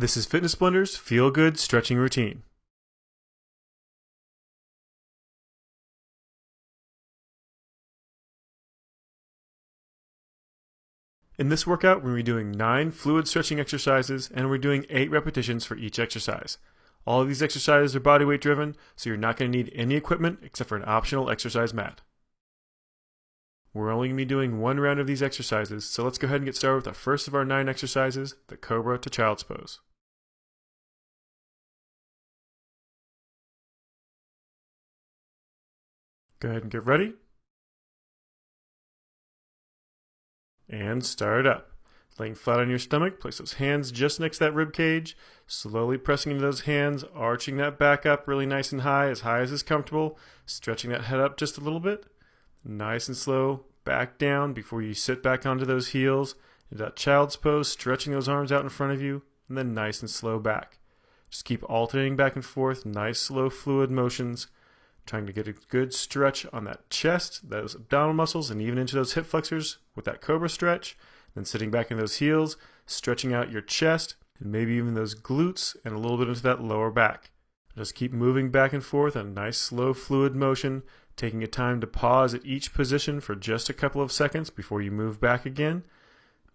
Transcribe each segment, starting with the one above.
This is Fitness Blender's Feel Good Stretching Routine. In this workout, we're doing 9 fluid stretching exercises and we're doing 8 repetitions for each exercise. All of these exercises are body weight driven, so you're not going to need any equipment except for an optional exercise mat. We're only going to be doing 1 round of these exercises, so let's go ahead and get started with the first of our 9 exercises, the Cobra to Child's Pose. Go ahead and get ready. And start up. Laying flat on your stomach, place those hands just next to that rib cage, slowly pressing into those hands, arching that back up really nice and high as is comfortable, stretching that head up just a little bit, nice and slow, back down before you sit back onto those heels, into that child's pose, stretching those arms out in front of you, and then nice and slow back. Just keep alternating back and forth, nice slow fluid motions, trying to get a good stretch on that chest, those abdominal muscles, and even into those hip flexors with that cobra stretch. Then sitting back in those heels, stretching out your chest, and maybe even those glutes, and a little bit into that lower back. Just keep moving back and forth, a nice slow fluid motion, taking a time to pause at each position for just a couple of seconds before you move back again.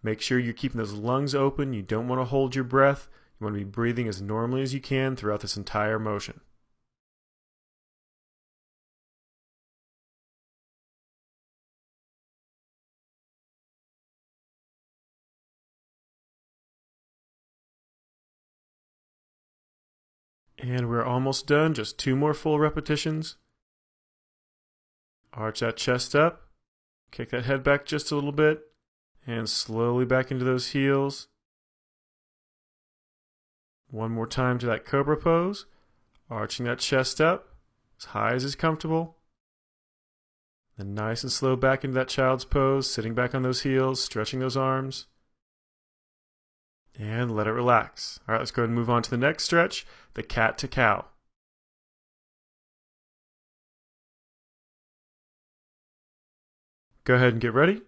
Make sure you're keeping those lungs open. You don't want to hold your breath. You want to be breathing as normally as you can throughout this entire motion. And we're almost done, just 2 more full repetitions. Arch that chest up, kick that head back just a little bit, and slowly back into those heels. 1 more time to that cobra pose, arching that chest up as high as is comfortable. Then nice and slow back into that child's pose, sitting back on those heels, stretching those arms. And let it relax. All right, let's go ahead and move on to the next stretch, the cat to cow. Go ahead and get ready.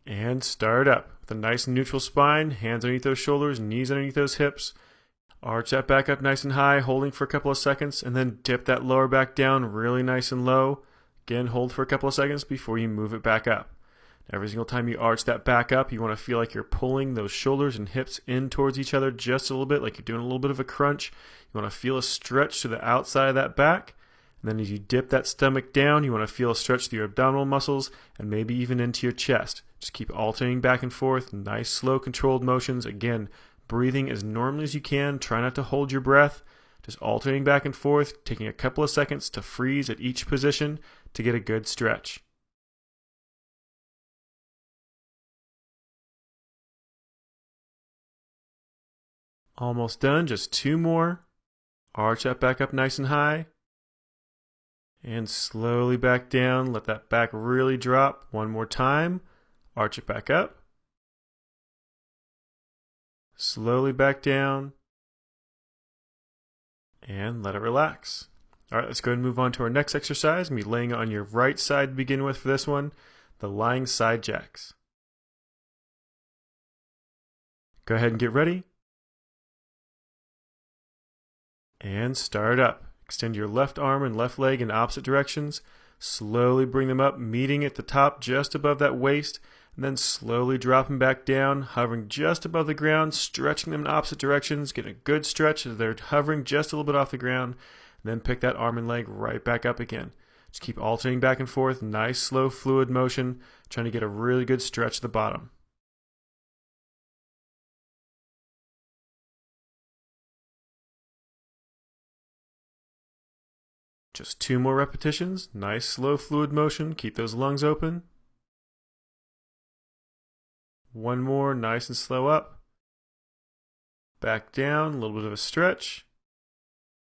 And start up. With a nice neutral spine, hands underneath those shoulders, knees underneath those hips. Arch that back up nice and high, holding for a couple of seconds, and then dip that lower back down really nice and low. Again, hold for a couple of seconds before you move it back up. Every single time you arch that back up, you want to feel like you're pulling those shoulders and hips in towards each other just a little bit, like you're doing a little bit of a crunch. You want to feel a stretch to the outside of that back. And then as you dip that stomach down, you want to feel a stretch to your abdominal muscles and maybe even into your chest. Just keep alternating back and forth, nice, slow, controlled motions. Again, breathing as normally as you can. Try not to hold your breath. Just alternating back and forth, taking a couple of seconds to freeze at each position to get a good stretch. Almost done, just 2 more. Arch that back up nice and high. And slowly back down, let that back really drop. 1 more time, arch it back up. Slowly back down. And let it relax. All right, let's go ahead and move on to our next exercise. We'll be laying on your right side to begin with for this one, the lying side jacks. Go ahead and get ready. And start up. Extend your left arm and left leg in opposite directions. Slowly bring them up, meeting at the top just above that waist, and then slowly drop them back down, hovering just above the ground, stretching them in opposite directions, getting a good stretch as they're hovering just a little bit off the ground, and then pick that arm and leg right back up again. Just keep alternating back and forth, nice slow fluid motion, trying to get a really good stretch at the bottom. Just 2 more repetitions, nice slow fluid motion, keep those lungs open. 1 more, nice and slow up. Back down, a little bit of a stretch.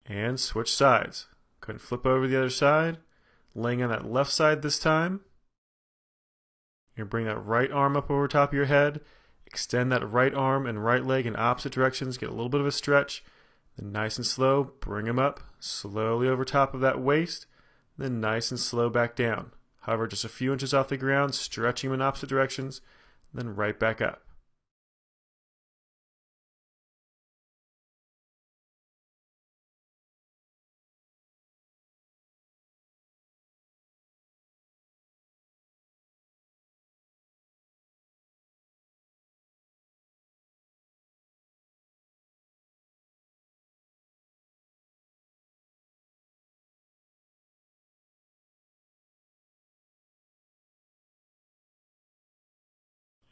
And switch sides. Go ahead and flip over the other side, laying on that left side this time. You're going to bring that right arm up over top of your head, extend that right arm and right leg in opposite directions, get a little bit of a stretch. Then nice and slow, bring them up, slowly over top of that waist, then nice and slow back down. Hover just a few inches off the ground, stretching them in opposite directions, then right back up.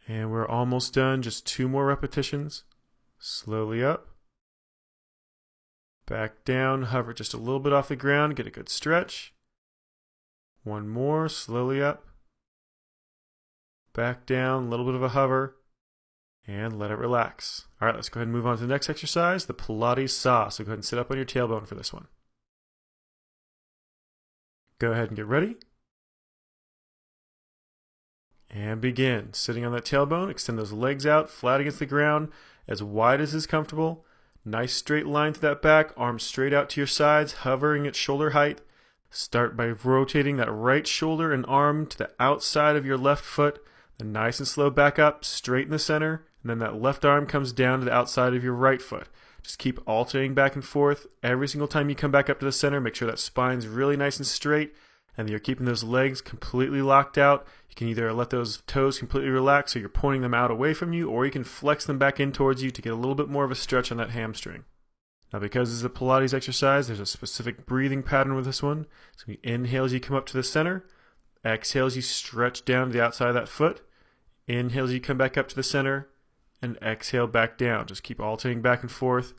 And we're almost done, just 2 more repetitions. Slowly up. Back down, hover just a little bit off the ground, get a good stretch. 1 more, slowly up. Back down, a little bit of a hover. And let it relax. All right, let's go ahead and move on to the next exercise, the Pilates saw. So go ahead and sit up on your tailbone for this one. Go ahead and get ready. And begin. Sitting on that tailbone, extend those legs out, flat against the ground, as wide as is comfortable. Nice straight line to that back, arms straight out to your sides, hovering at shoulder height. Start by rotating that right shoulder and arm to the outside of your left foot. Then nice and slow back up, straight in the center. And then that left arm comes down to the outside of your right foot. Just keep alternating back and forth. Every single time you come back up to the center, make sure that spine's really nice and straight and you're keeping those legs completely locked out. You can either let those toes completely relax so you're pointing them out away from you, or you can flex them back in towards you to get a little bit more of a stretch on that hamstring. Now, because this is a Pilates exercise, there's a specific breathing pattern with this one. So you inhale as you come up to the center. Exhale as you stretch down to the outside of that foot. Inhale as you come back up to the center. And exhale back down. Just keep alternating back and forth.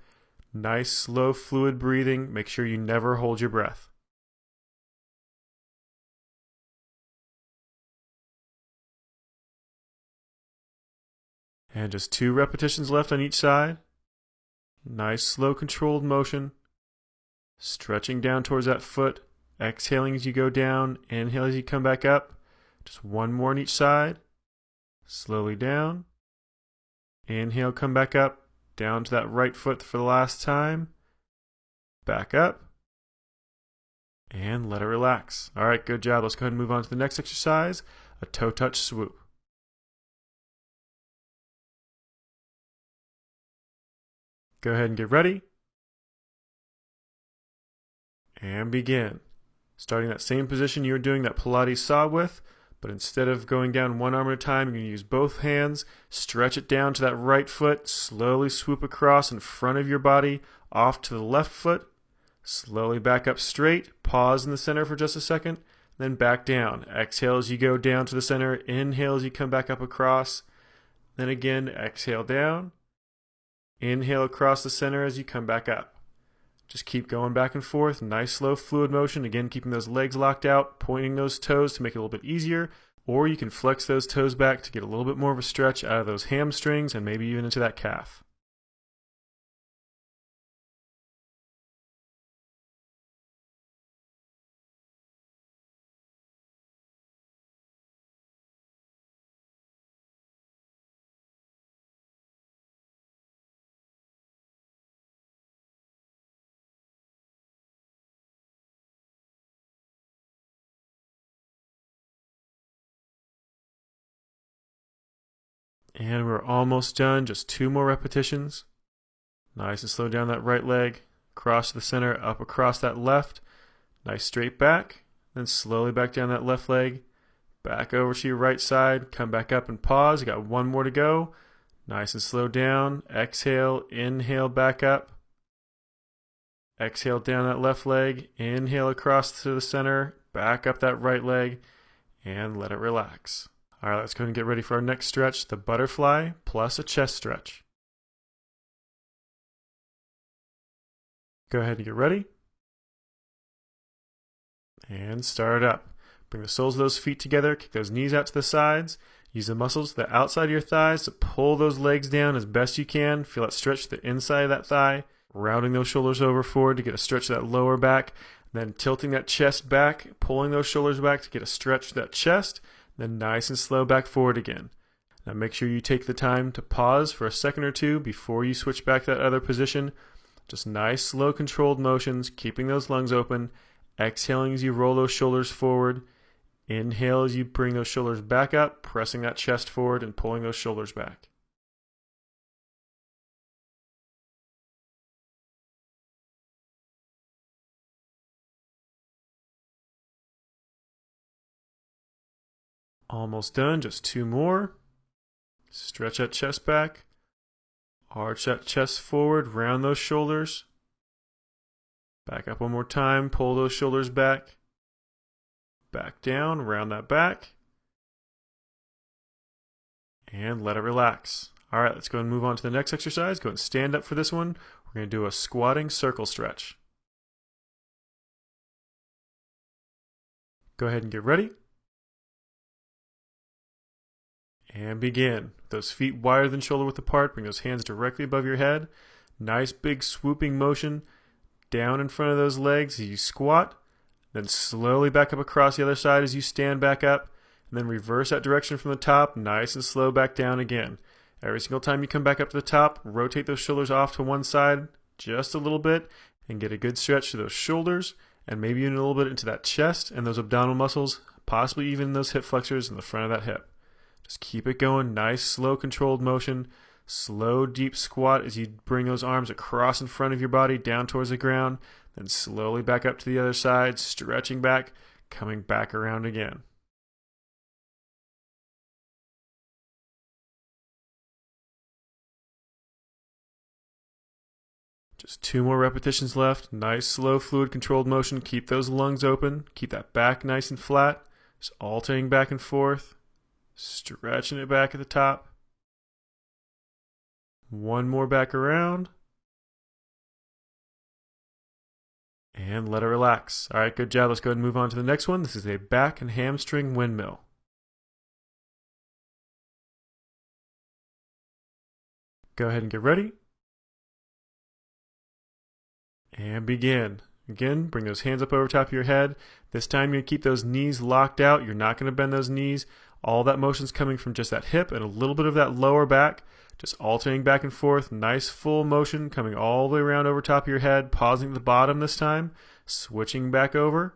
Nice, slow, fluid breathing. Make sure you never hold your breath. And just 2 repetitions left on each side. Nice, slow, controlled motion. Stretching down towards that foot. Exhaling as you go down. Inhale as you come back up. Just 1 more on each side. Slowly down. Inhale, come back up. Down to that right foot for the last time. Back up. And let it relax. All right, good job. Let's go ahead and move on to the next exercise, a toe touch swoop. Go ahead and get ready. And begin. Starting that same position you were doing that Pilates saw with, but instead of going down 1 arm at a time, you're going to use both hands, stretch it down to that right foot, slowly swoop across in front of your body, off to the left foot, slowly back up straight, pause in the center for just a second, then back down. Exhale as you go down to the center, inhale as you come back up across, then again, exhale down, inhale across the center as you come back up. Just keep going back and forth, nice slow fluid motion, again keeping those legs locked out, pointing those toes to make it a little bit easier, or you can flex those toes back to get a little bit more of a stretch out of those hamstrings and maybe even into that calf. And we're almost done, just 2 more repetitions. Nice and slow down that right leg, cross to the center, up across that left. Nice straight back, then slowly back down that left leg, back over to your right side, come back up and pause. You got 1 more to go. Nice and slow down, exhale, inhale back up. Exhale down that left leg, inhale across to the center, back up that right leg, and let it relax. All right, let's go ahead and get ready for our next stretch, the butterfly plus a chest stretch. Go ahead and get ready. And start up. Bring the soles of those feet together, kick those knees out to the sides. Use the muscles to the outside of your thighs to pull those legs down as best you can. Feel that stretch to the inside of that thigh. Rounding those shoulders over forward to get a stretch to that lower back. Then tilting that chest back, pulling those shoulders back to get a stretch to that chest. Then nice and slow back forward again. Now make sure you take the time to pause for a second or 2 before you switch back to that other position. Just nice, slow, controlled motions, keeping those lungs open. Exhaling as you roll those shoulders forward. Inhale as you bring those shoulders back up, pressing that chest forward and pulling those shoulders back. Almost done, just 2 more. Stretch that chest back. Arch that chest forward, round those shoulders. Back up 1 more time, pull those shoulders back. Back down, round that back. and let it relax. All right, let's go and move on to the next exercise. Go and stand up for this one. We're going to do a squatting circle stretch. Go ahead and get ready. And begin. Those feet wider than shoulder width apart. Bring those hands directly above your head. Nice big swooping motion down in front of those legs as you squat. Then slowly back up across the other side as you stand back up. And then reverse that direction from the top. Nice and slow back down again. Every single time you come back up to the top, rotate those shoulders off to one side just a little bit and get a good stretch to those shoulders and maybe even a little bit into that chest and those abdominal muscles, possibly even those hip flexors in the front of that hip. Just keep it going. Nice, slow, controlled motion. Slow, deep squat as you bring those arms across in front of your body down towards the ground. Then slowly back up to the other side, stretching back, coming back around again. Just 2 more repetitions left. Nice, slow, fluid controlled motion. Keep those lungs open. Keep that back nice and flat. Just alternating back and forth. Stretching it back at the top. 1 more back around. And let it relax. All right, good job. Let's go ahead and move on to the next one. This is a back and hamstring windmill. Go ahead and get ready. And begin. Again, bring those hands up over top of your head. This time you're going to keep those knees locked out. You're not going to bend those knees. All that motion's coming from just that hip and a little bit of that lower back. Just alternating back and forth. Nice full motion coming all the way around over top of your head. Pausing at the bottom this time. Switching back over.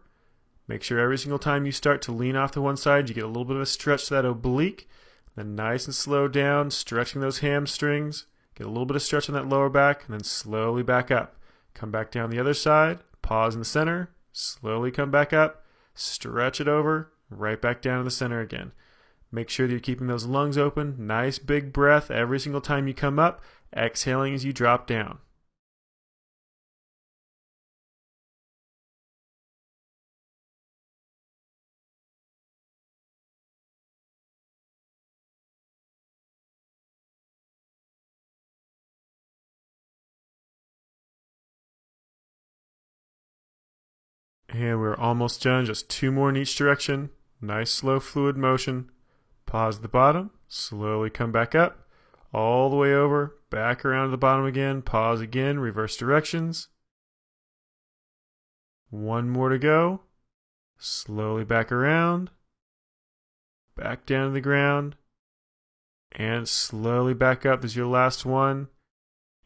Make sure every single time you start to lean off to one side, you get a little bit of a stretch to that oblique. Then nice and slow down, stretching those hamstrings. Get a little bit of stretch on that lower back, and then slowly back up. Come back down the other side, pause in the center, slowly come back up, stretch it over, right back down to the center again. Make sure that you're keeping those lungs open, nice big breath every single time you come up, exhaling as you drop down. And we're almost done, just 2 more in each direction. Nice slow fluid motion. Pause at the bottom, slowly come back up, all the way over, back around to the bottom again, pause again, reverse directions. 1 more to go. Slowly back around, back down to the ground, and slowly back up. This is your last one,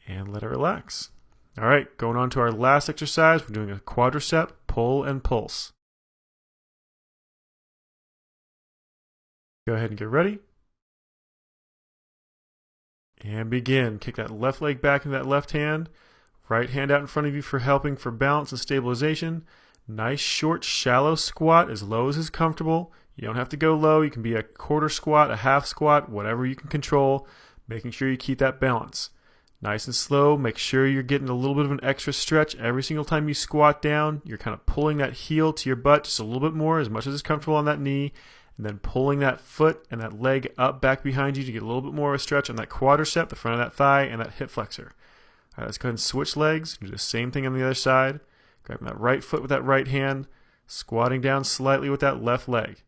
and let it relax. All right, going on to our last exercise, we're doing a quadricep pull and pulse. Go ahead and get ready. And begin. Kick that left leg back into that left hand. Right hand out in front of you for helping for balance and stabilization. Nice short shallow squat as low as is comfortable. You don't have to go low. You can be a quarter squat, a half squat, whatever you can control. Making sure you keep that balance. Nice and slow. Make sure you're getting a little bit of an extra stretch every single time you squat down. You're kind of pulling that heel to your butt just a little bit more, as much as is comfortable on that knee. And then pulling that foot and that leg up back behind you to get a little bit more of a stretch on that quadricep, the front of that thigh, and that hip flexor. All right, let's go ahead and switch legs. Do the same thing on the other side. Grabbing that right foot with that right hand, squatting down slightly with that left leg.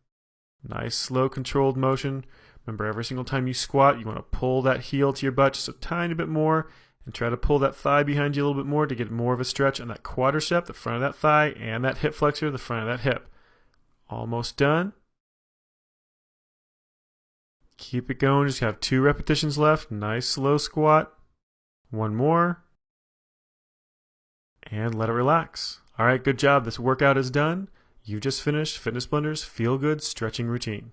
Nice, slow, controlled motion. Remember, every single time you squat, you want to pull that heel to your butt just a tiny bit more and try to pull that thigh behind you a little bit more to get more of a stretch on that quadricep, the front of that thigh, and that hip flexor, the front of that hip. Almost done. Keep it going. Just have 2 repetitions left. Nice, slow squat. 1 more. And let it relax. All right, good job. This workout is done. You just finished Fitness Blender's Feel Good Stretching Routine.